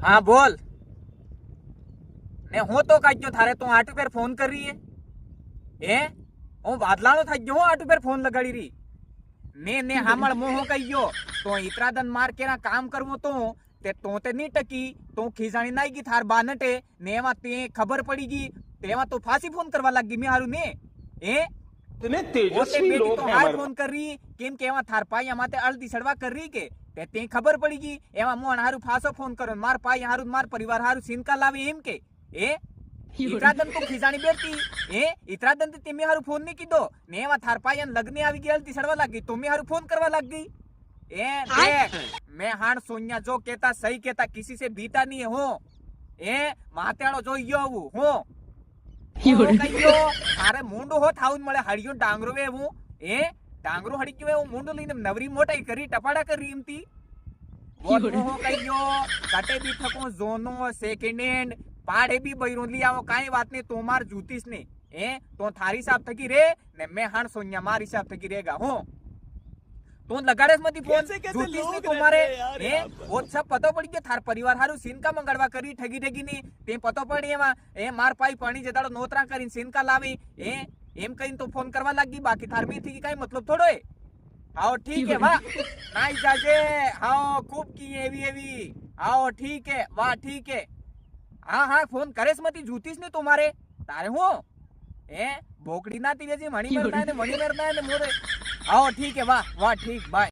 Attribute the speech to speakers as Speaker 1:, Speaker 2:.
Speaker 1: हाँ बोल ने हो तो काज्यो थारे तो आटू पर फोन कर रही है હું વાદલાનો થઈ ગયો આટુ પર ફોન લગાડી રહી ને હામળ મોહ કહીયો તો ઇતરાદન માર કેરા કામ કરવો તો તે ની ટકી તો ખીજાણી નાઈ ગઈ થાર બાનટે ને એમાં તે ખબર પડી ગઈ તેમાં તો ફાંસી ફોન કરવા લાગી મે હારું ને
Speaker 2: इतने तेजस्वी लोग
Speaker 1: તો
Speaker 2: हैं
Speaker 1: હાર
Speaker 2: हमारे
Speaker 1: ફોન કરી રહી કેમ કે એમાં થાર પાઈ અમાતે અળદી સડવા કરી રહી કે તે ખબર પડી ગઈ એમાં મોણ હારું ફાંસો ફોન કર્યો માર પાઈ હારું માર પરિવાર હારું સિનકા લાવી એમ કે ઇતરાદન તો ખીજાણી બેઠી ઇતરાદન તે મેં હારું ફોન નહીં કીધો ને એમાં થાર પાઈ લગ્ન આવી ગઈ અળદી સડવા લાગી તો મેં હારું ફોન કરવા લાગી देख मैं हाण सोनिया जो कहता सही कहता किसी से बीता नहीं हो मातेड़ो जो यो हो कहियो अरे मुंडो हो थाउन मळे हड़ियो डांगरो वे हूं डांगरो हड़ी के वो मुंडो लईने नवरी मोटाई करी टपाड़ा करी एमती वो हो कहियो कटे भी थको जोनो सेकंड हैंड पाड़े भी बईरो ली आवो काई बात नहीं तोमार जूतीस ने तो थारी साहब थकी रे ने मैं हाण सोनिया मारी साहब थकी रेगा हो तो लगाड़े मती फोन जूतीस ने तुम्हारे वो सब पतो पड़ी के थार परिवार हारू सीनका मंगड़वा करी ठगी ठगी नी ते पतो पड़ी एमा मार पाई पानी जदाड़ो नोतरा करीन सीनका लावी एम कहीं तो फोन करवा लागी बाकी थार में थी काई मतलब थोड़ो है आओ ठीक है वाह नाइस जाजे आओ खूब की एवी एवी आओ ठीक है वाह ठीक है हाँ हाँ फोन करेस मती जूतीस ने तुम्हारे तारे हो भोकड़ी ना तीजे मणि मरना है ने मोरे आओ ठीक है वाह वाह ठीक बाय